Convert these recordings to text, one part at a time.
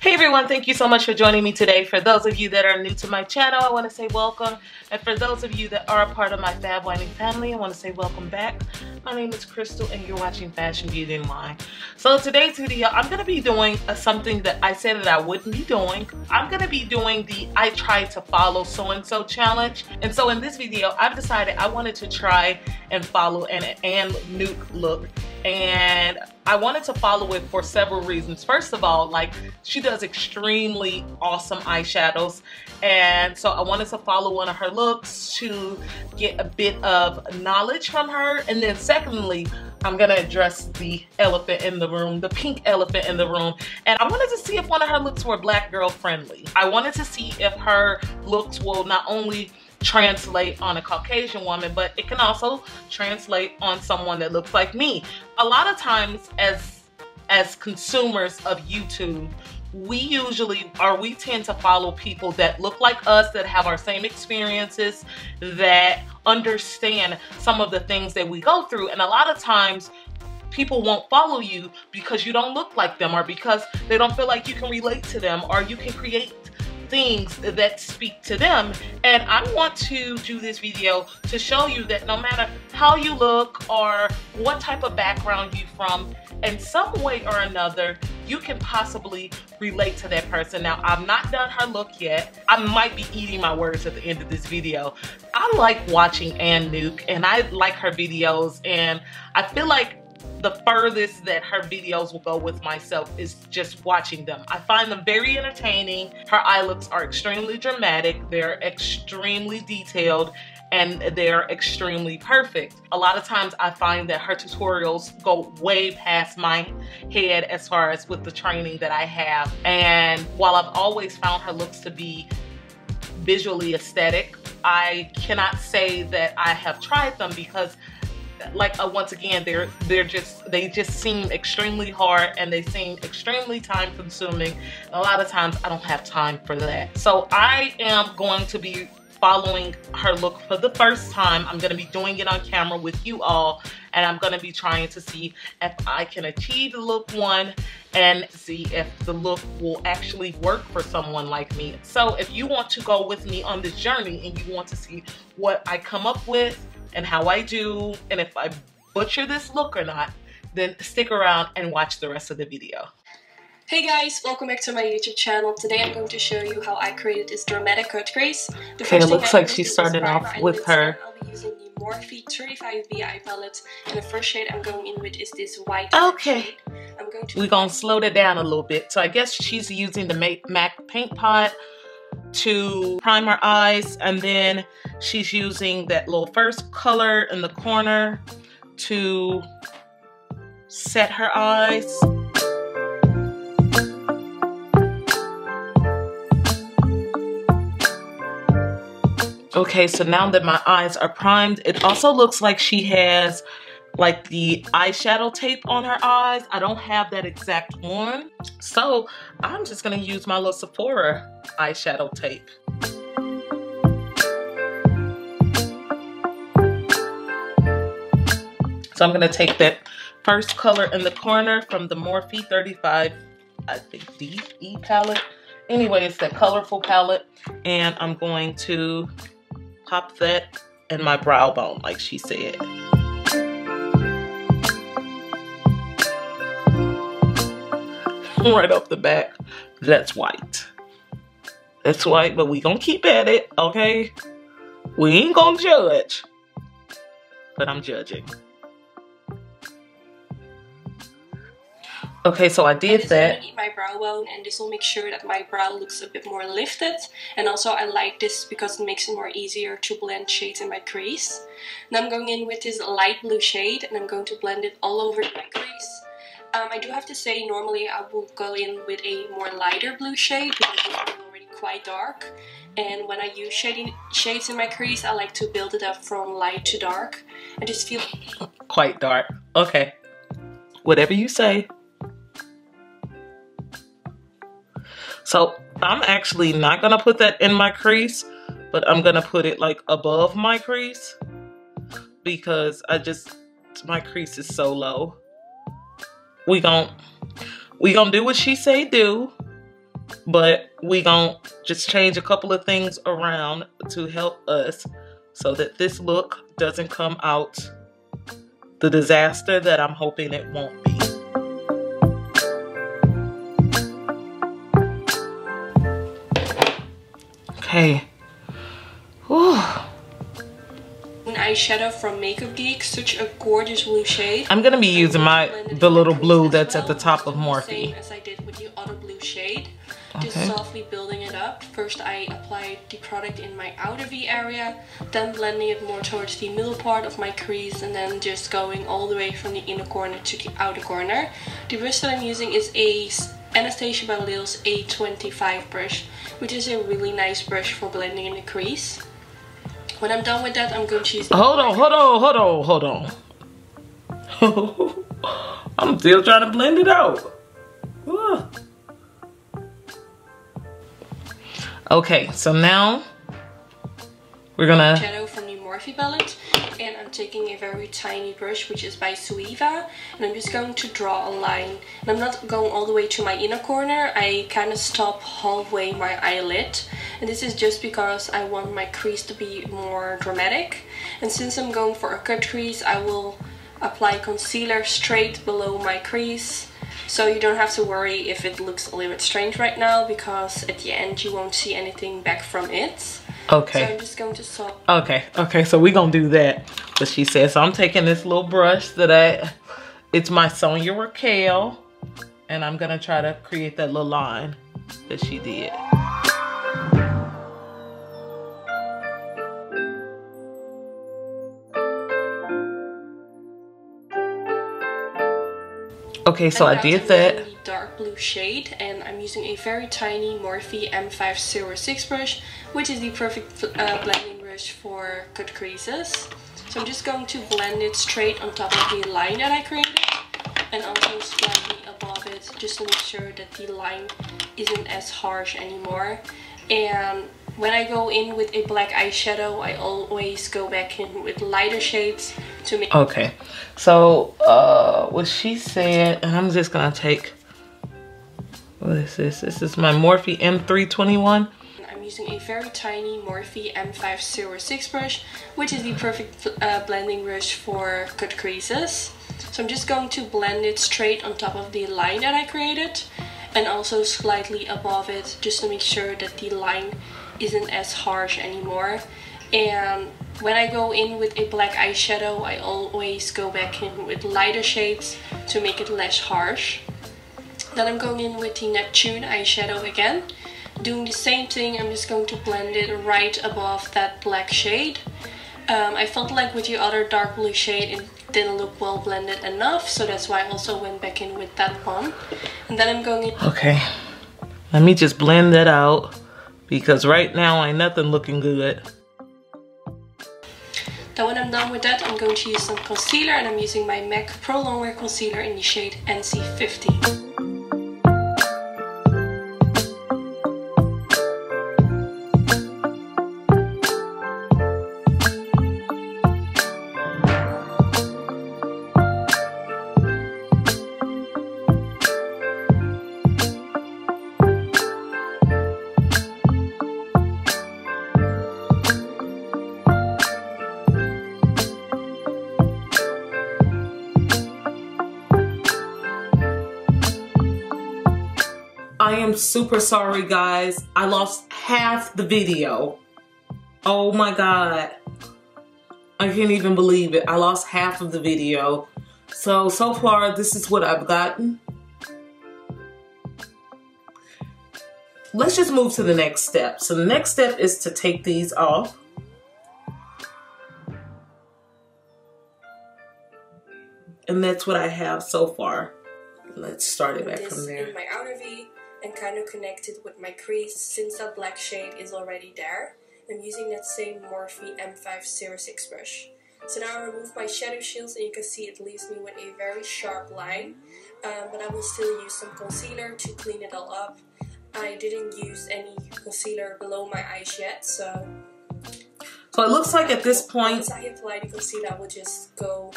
Hey everyone, thank you so much for joining me today. For those of you that are new to my channel, I want to say welcome. And for those of you that are a part of my Fab Winers family, I want to say welcome back. My name is Crystal and you're watching Fashion, Beauty, and Wine. So today's video, I'm going to be doing something that I said that I wouldn't be doing. I'm going to be doing the I tried to follow so-and-so challenge. And so in this video, I've decided I wanted to try and follow an Knook look. And I wanted to follow it for several reasons. First of all, like, she does extremely awesome eyeshadows, and so I wanted to follow one of her looks to get a bit of knowledge from her. And then secondly, I'm gonna address the elephant in the room, the pink elephant in the room, and I wanted to see if one of her looks were black girl friendly. I wanted to see if her looks will not only translate on a Caucasian woman, but it can also translate on someone that looks like me. A lot of times as consumers of YouTube, we tend to follow people that look like us, that have our same experiences, that understand some of the things that we go through. And a lot of times people won't follow you because you don't look like them, or because they don't feel like you can relate to them, or you can create things that speak to them. And I want to do this video to show you that no matter how you look or what type of background you're from, in some way or another, you can possibly relate to that person. Now, I've not done her look yet. I might be eating my words at the end of this video. I like watching An Knook, and I like her videos, and I feel like the furthest that her videos will go with myself is just watching them. I find them very entertaining. Her eye looks are extremely dramatic. They're extremely detailed, and they're extremely perfect. A lot of times I find that her tutorials go way past my head as far as with the training that I have. And while I've always found her looks to be visually aesthetic, I cannot say that I have tried them because, like, once again, they just seem extremely hard, and they seem extremely time consuming. And a lot of times I don't have time for that. So I am going to be following her look for the first time. I'm going to be doing it on camera with you all, and I'm going to be trying to see if I can achieve the look one and see if the look will actually work for someone like me. So if you want to go with me on this journey and you want to see what I come up with and how I do, and if I butcher this look or not, then stick around and watch the rest of the video. Hey guys, welcome back to my YouTube channel. Today I'm going to show you how I created this dramatic cut crease. Okay, it looks like she started off with her. I'll be using the Morphe 35B eye palette, and the first shade I'm going in with is this white okay shade. We're gonna slow that down a little bit. So I guess she's using the MAC paint pot to prime her eyes, and then she's using that little first color in the corner to set her eyes. Okay, so now that my eyes are primed, it also looks like she has like the eyeshadow tape on her eyes. I don't have that exact one, so I'm just gonna use my little Sephora eyeshadow tape. So I'm gonna take that first color in the corner from the Morphe 35, I think DE palette. Anyway, it's that colorful palette, and I'm going to pop that in my brow bone, like she said. Right off the back, that's white. That's white, but we gonna keep at it, okay? We ain't gonna judge, but I'm judging. Okay, so I did that. I'm gonna eat my brow bone, and this will make sure that my brow looks a bit more lifted. And also I like this because it makes it more easier to blend shades in my crease. Now I'm going in with this light blue shade, and I'm going to blend it all over my crease. I do have to say, normally I will go in with a more lighter blue shade because it's already quite dark. And when I use shades in my crease, I like to build it up from light to dark. I just feel quite dark. Okay, whatever you say. So I'm actually not gonna put that in my crease, but I'm gonna put it like above my crease because my crease is so low. We gon' do what she say do. but we gonna just change a couple of things around to help us so that this look doesn't come out the disaster that I'm hoping it won't be. Okay. Whew. An eyeshadow from Makeup Geek, such a gorgeous blue shade. I'm gonna be using the little blue that's at the top of Morphe. Same as I did with the other blue shade. Just Okay. softly building it up. First I applied the product in my outer V area, then blending it more towards the middle part of my crease, and then just going all the way from the inner corner to the outer corner. The brush that I'm using is a Anastasia Belisle's A25 brush, which is a really nice brush for blending in the crease. When I'm done with that, I'm going to use... Hold on. I'm still trying to blend it out. Ugh. Okay, so now we're gonna... Shadow from the Morphe palette, and I'm taking a very tiny brush, which is by Suiva, and I'm just going to draw a line. And I'm not going all the way to my inner corner. I kind of stop halfway my eyelid, and this is just because I want my crease to be more dramatic. And since I'm going for a cut crease, I will apply concealer straight below my crease. So you don't have to worry if it looks a little bit strange right now, because at the end you won't see anything back from it. Okay. So I'm just going to stop. Okay, so we're gonna do that. But she said, so I'm taking this little brush that it's my Sonia Raquel, and I'm gonna try to create that little line that she did. Okay, so I did that. I'm using the dark blue shade, and I'm using a very tiny Morphe M506 brush, which is the perfect blending brush for cut creases. So I'm just going to blend it straight on top of the line that I created, and also slightly above it, just to make sure that the line isn't as harsh anymore. And when I go in with a black eyeshadow, I always go back in with lighter shades to make... Okay, so what she said, and I'm just gonna take, what is this? This is my Morphe M321. I'm using a very tiny Morphe M506 brush, which is the perfect blending brush for cut creases. So I'm just going to blend it straight on top of the line that I created, and also slightly above it, just to make sure that the line isn't as harsh anymore. And when I go in with a black eyeshadow, I always go back in with lighter shades to make it less harsh. Then I'm going in with the Neptune eyeshadow again. Doing the same thing, I'm just going to blend it right above that black shade. I felt like with the other dark blue shade it didn't look well blended enough, so that's why I also went back in with that one. And then I'm going in... Okay, let me just blend that out, because right now ain't nothing looking good. Then when I'm done with that, I'm going to use some concealer, and I'm using my MAC Pro Longwear concealer in the shade NC50. I am super sorry, guys. I lost half the video. Oh my God. I can't even believe it. I lost half of the video. So far, this is what I've gotten. Let's just move to the next step. So the next step is to take these off. And that's what I have so far. Let's start it back from there. In my outer V, and kind of connect it with my crease, since that black shade is already there. I'm using that same Morphe M506 brush. So now I remove my shadow shields, and you can see it leaves me with a very sharp line. But I will still use some concealer to clean it all up. I didn't use any concealer below my eyes yet, so it looks like at this point, once I apply the concealer, I will just go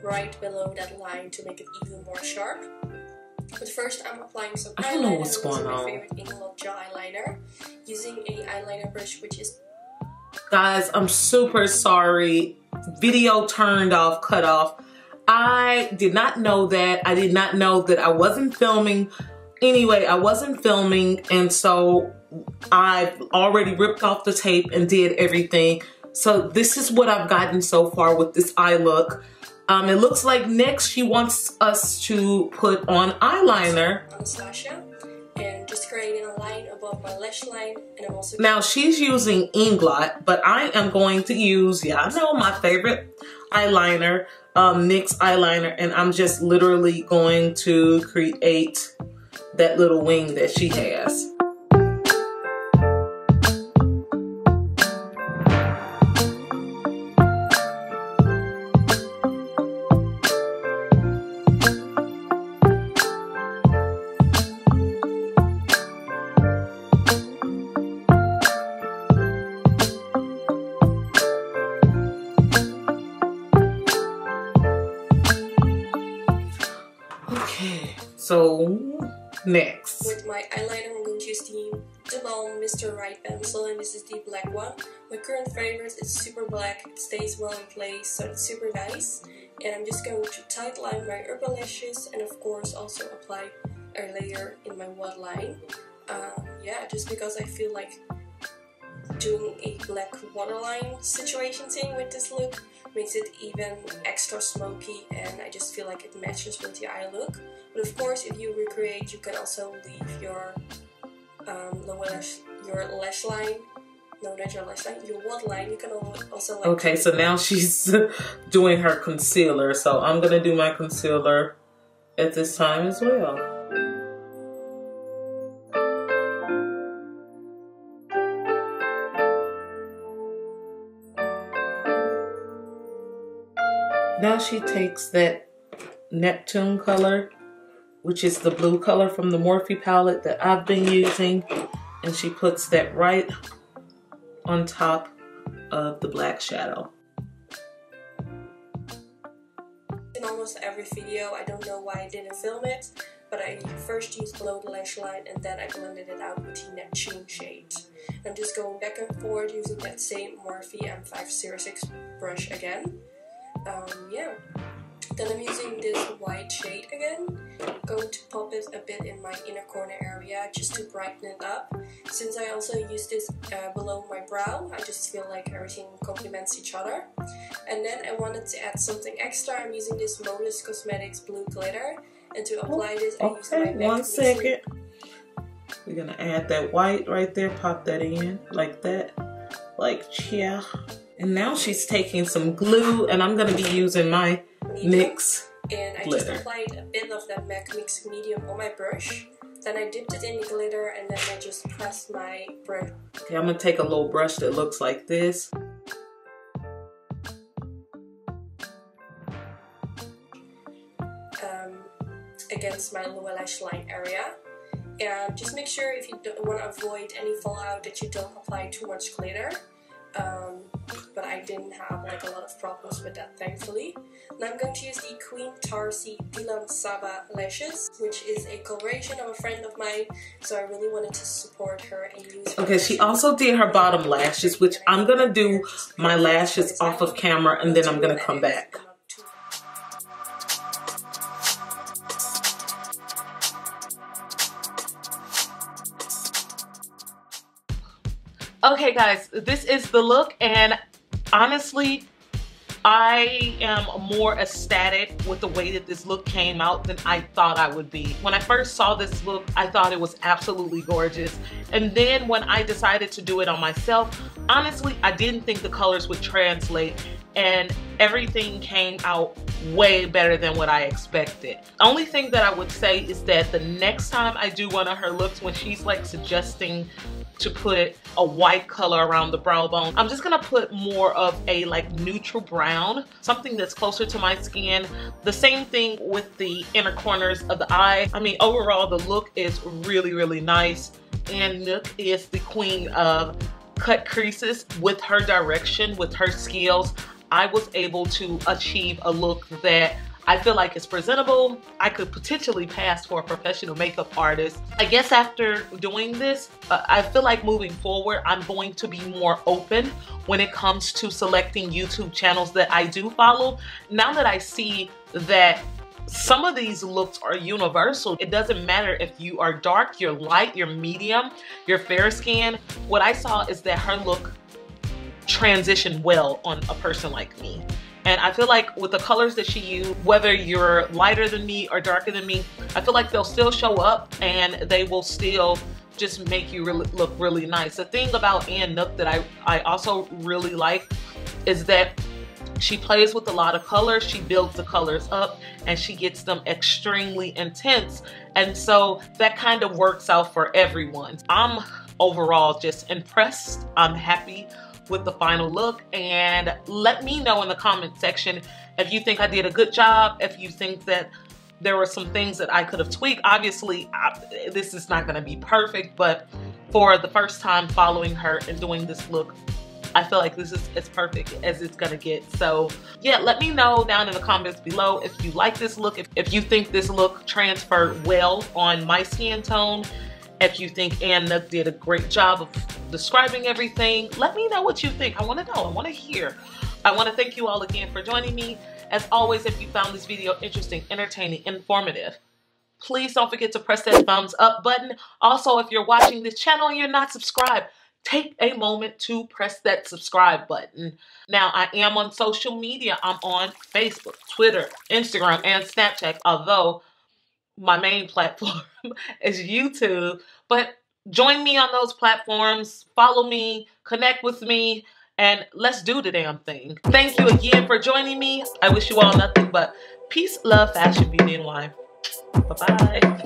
right below that line to make it even more sharp. But first I'm applying some eyeliner. I don't know what's going on. My favorite An Knook gel eyeliner. Using a eyeliner brush which is... Guys, I'm super sorry. Video turned off, cut off. I did not know that. I did not know that I wasn't filming. Anyway, I wasn't filming, and so I've already ripped off the tape and did everything. So this is what I've gotten so far with this eye look. It looks like next she wants us to put on eyeliner. Anastasia, and just creating a line above my lash line, and I'm also... Now she's using Inglot, but I am going to use, yeah, I know my favorite eyeliner, NYX eyeliner, and I'm just literally going to create that little wing that she has. So next, with my eyeliner, I'm going to use the Balm Mr. Right pencil, and this is the black one. My current favorite is super black. It stays well in place, so it's super nice. And I'm just going to tight line my upper lashes, and of course also apply a layer in my waterline. Yeah, just because I feel like doing a black waterline situation thing with this look makes it even extra smoky, and I just feel like it matches with the eye look. But of course, if you recreate, you can also leave your lash line. No, not your lash line, your waterline. You can also like... Okay, so now she's doing her concealer, so I'm gonna do my concealer at this time as well. Now she takes that Neptune color, which is the blue color from the Morphe palette that I've been using, and she puts that right on top of the black shadow. In almost every video, I don't know why I didn't film it, but I first used below the lash line and then I blended it out with the Neptune shade. I'm just going back and forth using that same Morphe M506 brush again. Yeah. Then I'm using this white shade again. I'm going to pop it a bit in my inner corner area just to brighten it up. Since I also use this below my brow, I just feel like everything complements each other. And then I wanted to add something extra. I'm using this Modus Cosmetics blue glitter. And to apply this, I use my MAC. One second. We're going to add that white right there. Pop that in like that. Like, yeah. And now she's taking some glue, and I'm going to be using my NYX and I glitter. just applied a bit of that MAC Mix Medium on my brush. Then I dipped it in the glitter, and then I just pressed my brush. Okay, I'm going to take a little brush that looks like this. Against my lower lash line area. And just make sure, if you don't want to avoid any fallout, that you don't apply too much glitter. But I didn't have like a lot of problems with that, thankfully. Now I'm going to use the Queen Tarsi Dilan Saba lashes, which is a coloration of a friend of mine, so I really wanted to support her and use her. Okay, she also did her bottom lashes, which I'm going to do my lashes off of camera, and then I'm going to come back. Okay guys, this is the look, and honestly, I am more ecstatic with the way that this look came out than I thought I would be. When I first saw this look, I thought it was absolutely gorgeous. And then when I decided to do it on myself, honestly, I didn't think the colors would translate, and everything came out way better than what I expected. The only thing that I would say is that the next time I do one of her looks, when she's like suggesting to put a white color around the brow bone, I'm just gonna put more of a like neutral brown, something that's closer to my skin. The same thing with the inner corners of the eye. I mean, overall the look is really, really nice. An Knook is the queen of cut creases. With her direction, with her skills, I was able to achieve a look that I feel like it's presentable. I could potentially pass for a professional makeup artist. I guess after doing this, I feel like moving forward, I'm going to be more open when it comes to selecting YouTube channels that I do follow. Now that I see that some of these looks are universal. It doesn't matter if you are dark, you're light, you're medium, you're fair skin. What I saw is that her look transitioned well on a person like me. And I feel like with the colors that she used, whether you're lighter than me or darker than me, I feel like they'll still show up and they will still just make you look really nice. The thing about An Knook that I also really like is that she plays with a lot of colors. She builds the colors up and she gets them extremely intense. And so that kind of works out for everyone. I'm overall just impressed. I'm happy with the final look, and let me know in the comment section if you think I did a good job, if you think that there were some things that I could have tweaked. Obviously, this is not gonna be perfect, but for the first time following her and doing this look, I feel like this is as perfect as it's gonna get. So yeah, let me know down in the comments below if you like this look, if you think this look transferred well on my skin tone, if you think An Knook did a great job of describing everything. Let me know what you think. I wanna know, I wanna hear. I wanna thank you all again for joining me. As always, if you found this video interesting, entertaining, informative, please don't forget to press that thumbs up button. Also, if you're watching this channel and you're not subscribed, take a moment to press that subscribe button. Now, I am on social media. I'm on Facebook, Twitter, Instagram, and Snapchat, although my main platform is YouTube. But join me on those platforms, follow me, connect with me, and let's do the damn thing. Thank you again for joining me. I wish you all nothing but peace, love, fashion, beauty, and wine. Bye-bye.